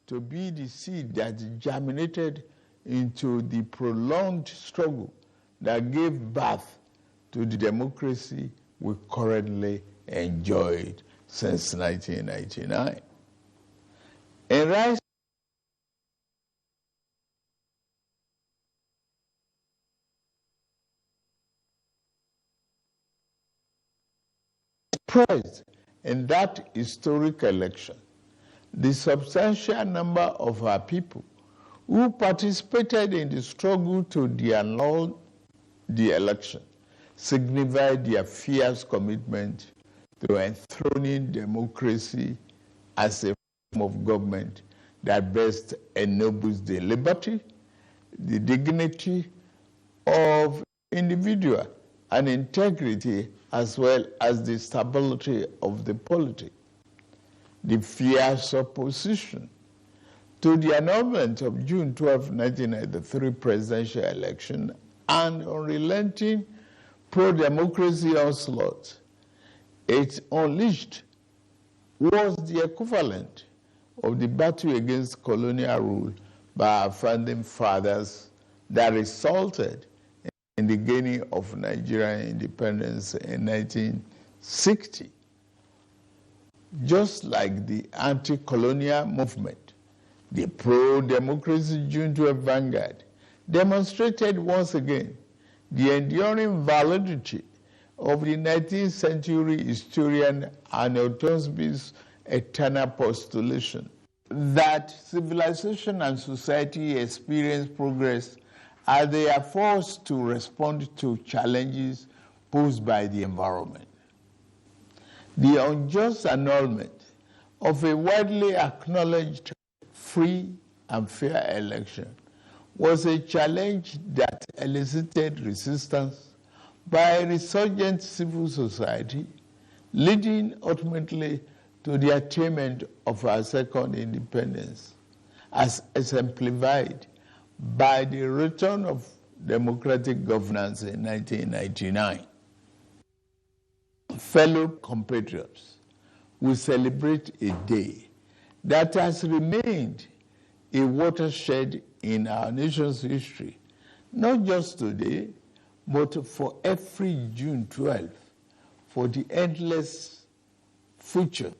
to be the seed that germinated into the prolonged struggle that gave birth to the democracy we currently enjoyed since 1999. In rise surprised in that historic election, the substantial number of our people who participated in the struggle to annul the election signified their fierce commitment to enthroning democracy as a form of government that best ennobles the liberty, the dignity of individual, and integrity, as well as the stability of the polity. The fierce opposition to the annulment of June 12, 1993 presidential election and unrelenting pro-democracy onslaught it unleashed was the equivalent of the battle against colonial rule by our founding fathers that resulted in the gaining of Nigerian independence in 1960. Just like the anti-colonial movement, the pro-democracy June 12 vanguard demonstrated once again the enduring validity of the 19th century historian Arnold Toynbee's eternal postulation that civilization and society experience progress as they are forced to respond to challenges posed by the environment. The unjust annulment of a widely acknowledged free and fair election was a challenge that elicited resistance by a resurgent civil society, leading ultimately to the attainment of our second independence, as exemplified by the return of democratic governance in 1999. Fellow compatriots, we celebrate a day that has remained a watershed in our nation's history, not just today, but for every June 12th, for the endless future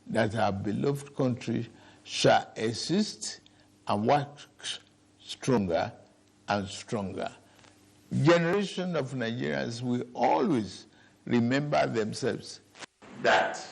that our beloved country shall exist and work stronger and stronger. Generation of Nigerians will always remember themselves that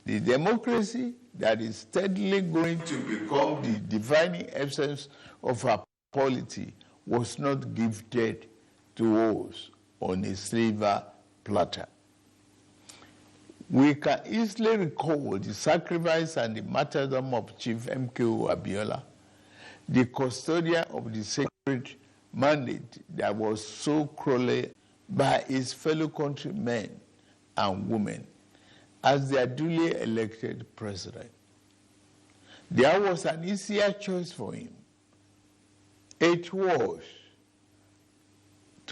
the democracy that is steadily going to become the defining essence of our polity was not gifted to us on a silver platter. We can easily recall the sacrifice and the martyrdom of Chief M.K.O. Abiola, the custodian of the sacred mandate that was so cruelly by his fellow countrymen and women as their duly elected president. There was an easier choice for him. It was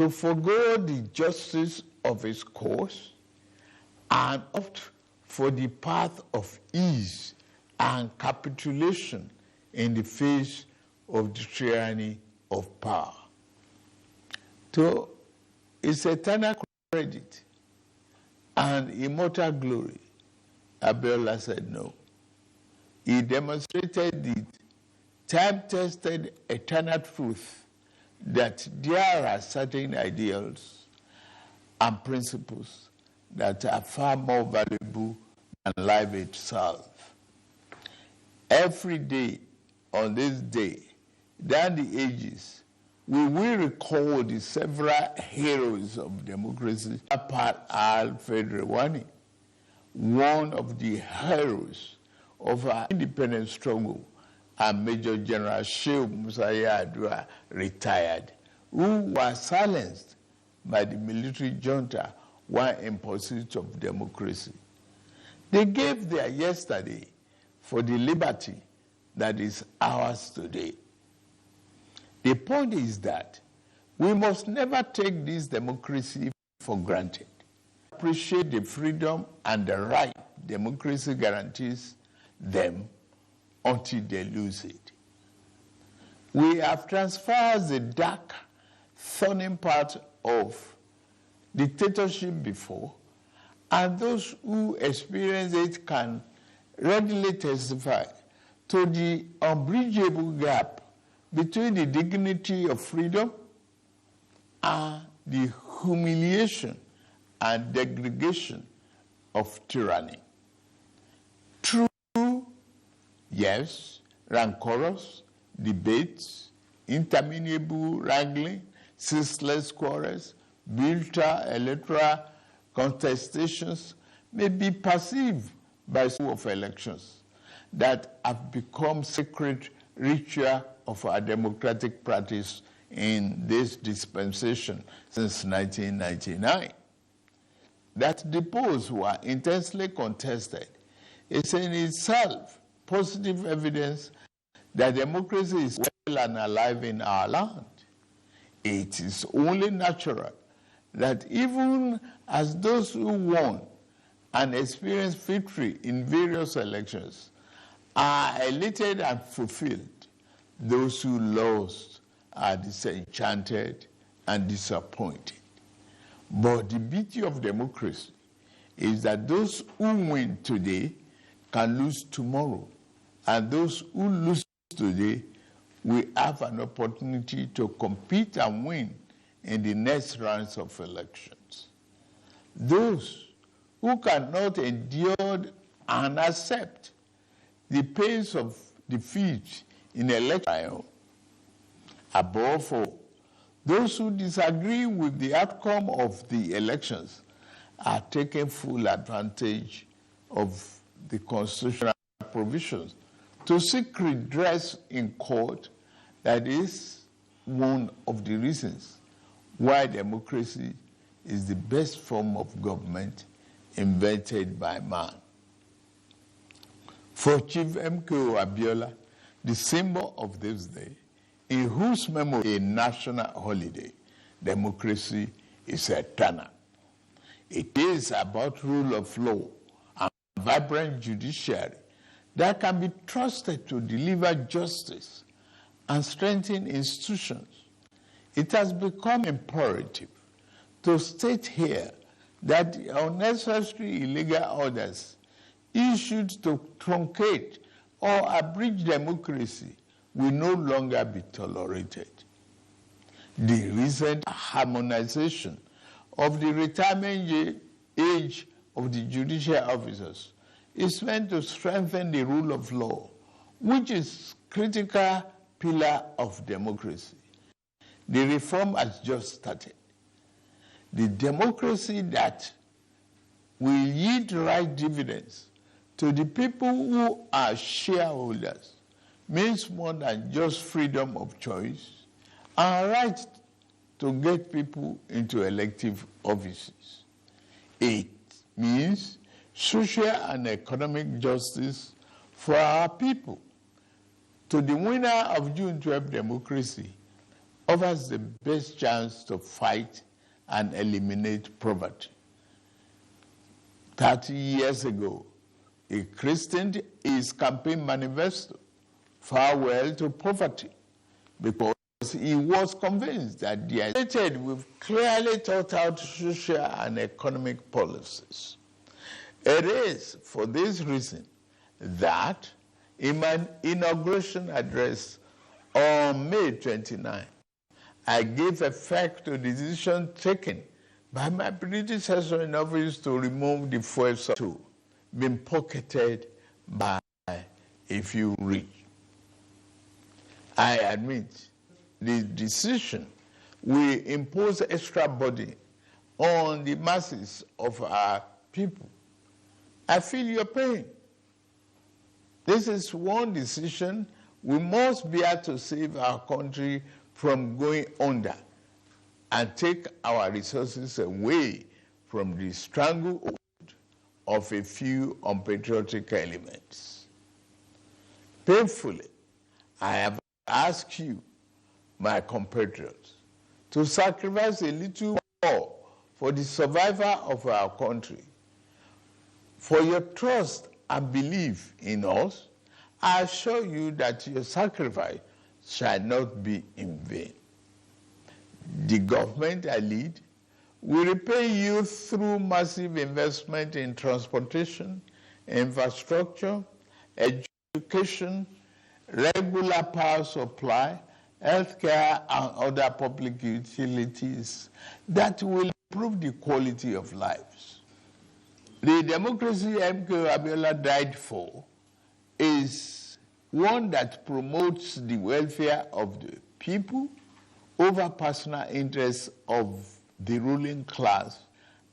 to forgo the justice of his cause and opt for the path of ease and capitulation in the face of the tyranny of power. To his eternal credit and immortal glory, Abiola said no. He demonstrated the time-tested eternal truth that there are certain ideals and principles that are far more valuable than life itself. Every day on this day, down the ages, we will recall the several heroes of democracy. Apart Alfred Rewani, one of the heroes of our independence struggle, and Major General Shehu Musaya Adua, retired, who was silenced by the military junta while in pursuit of democracy. They gave their yesterday for the liberty that is ours today. The point is that we must never take this democracy for granted. Appreciate the freedom and the right democracy guarantees them until they lose it. We have transferred the dark, thorny part of dictatorship before, and those who experience it can readily testify to the unbridgeable gap between the dignity of freedom and the humiliation and degradation of tyranny. True, yes, rancorous debates, interminable wrangling, ceaseless quarrels, bitter electoral contestations may be perceived by some of elections that have become sacred ritual of our democratic practice in this dispensation since 1999. That the polls were intensely contested is in itself positive evidence that democracy is well and alive in our land. It is only natural that even as those who won and experienced victory in various elections are elated and fulfilled, those who lost are disenchanted and disappointed. But the beauty of democracy is that those who win today can lose tomorrow, and those who lose today will have an opportunity to compete and win in the next rounds of elections. Those who cannot endure and accept the pains of defeat in election, above all, those who disagree with the outcome of the elections are taking full advantage of the constitutional provisions to seek redress in court. That is one of the reasons why democracy is the best form of government invented by man. For Chief M.K.O. Abiola, the symbol of this day, in whose memory a national holiday, democracy is eternal. It is about rule of law and vibrant judiciary that can be trusted to deliver justice and strengthen institutions. It has become imperative to state here that the unnecessary illegal orders issued to truncate or abridge democracy will no longer be tolerated. The recent harmonization of the retirement age of the judicial officers is meant to strengthen the rule of law, which is a critical pillar of democracy. The reform has just started. The democracy that will yield right dividends to the people who are shareholders means more than just freedom of choice and right to get people into elective offices. It means social and economic justice for our people. To the winner of June 12 democracy offers the best chance to fight and eliminate poverty. 30 years ago, he christened his campaign manifesto "Farewell to Poverty" because he was convinced that they are related with clearly thought out social and economic policies. It is for this reason that in my inauguration address on May 29, I gave effect to the decision taken by my predecessor in office to remove the fuel subsidy being pocketed by a few rich. I admit the decision will impose extra burden on the masses of our people. I feel your pain. This is one decision we must bear to save our country from going under and take our resources away from the stranglehold of a few unpatriotic elements. Painfully, I have asked you, my compatriots, to sacrifice a little more for the survival of our country. For your trust and belief in us I assure you that your sacrifice shall not be in vain. The government I lead will repay you through massive investment in transportation, infrastructure, education, regular power supply, healthcare, and other public utilities that will improve the quality of lives. The democracy MK Abiola died for is one that promotes the welfare of the people over personal interests of the ruling class,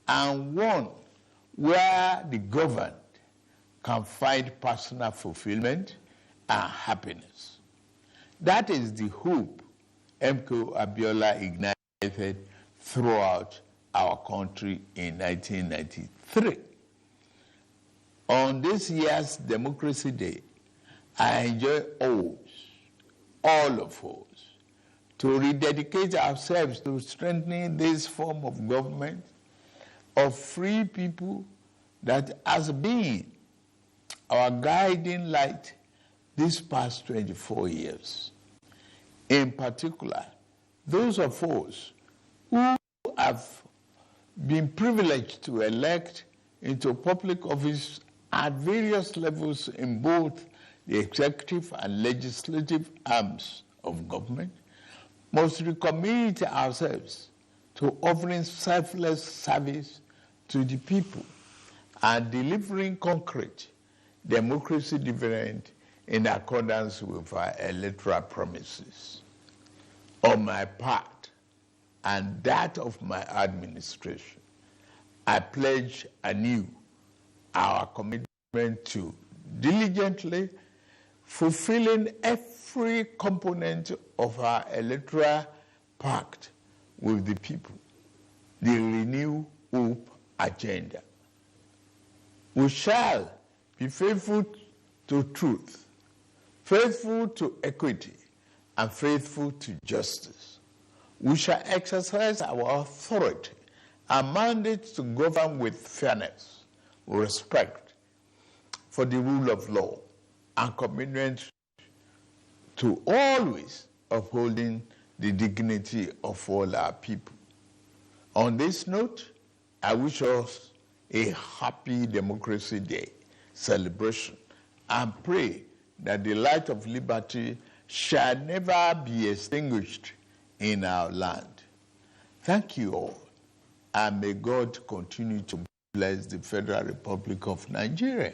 and one where the governed can find personal fulfillment and happiness. That is the hope MK Abiola ignited throughout our country in 1993. On this year's Democracy Day, I enjoy all of us, to rededicate ourselves to strengthening this form of government of free people that has been our guiding light these past 24 years. In particular, those of us who have been privileged to elect into public office at various levels in both the executive and legislative arms of government must recommit ourselves to offering selfless service to the people and delivering concrete democracy dividend in accordance with our electoral promises. On my part and that of my administration, I pledge anew our commitment to diligently fulfilling every component of our electoral pact with the people, the Renew Hope agenda. We shall be faithful to truth, faithful to equity, and faithful to justice. We shall exercise our authority and mandate to govern with fairness, respect for the rule of law, and commitment to always upholding the dignity of all our people. On this note, I wish us a happy Democracy Day celebration and pray that the light of liberty shall never be extinguished in our land. Thank you all, and may God continue to bless the Federal Republic of Nigeria.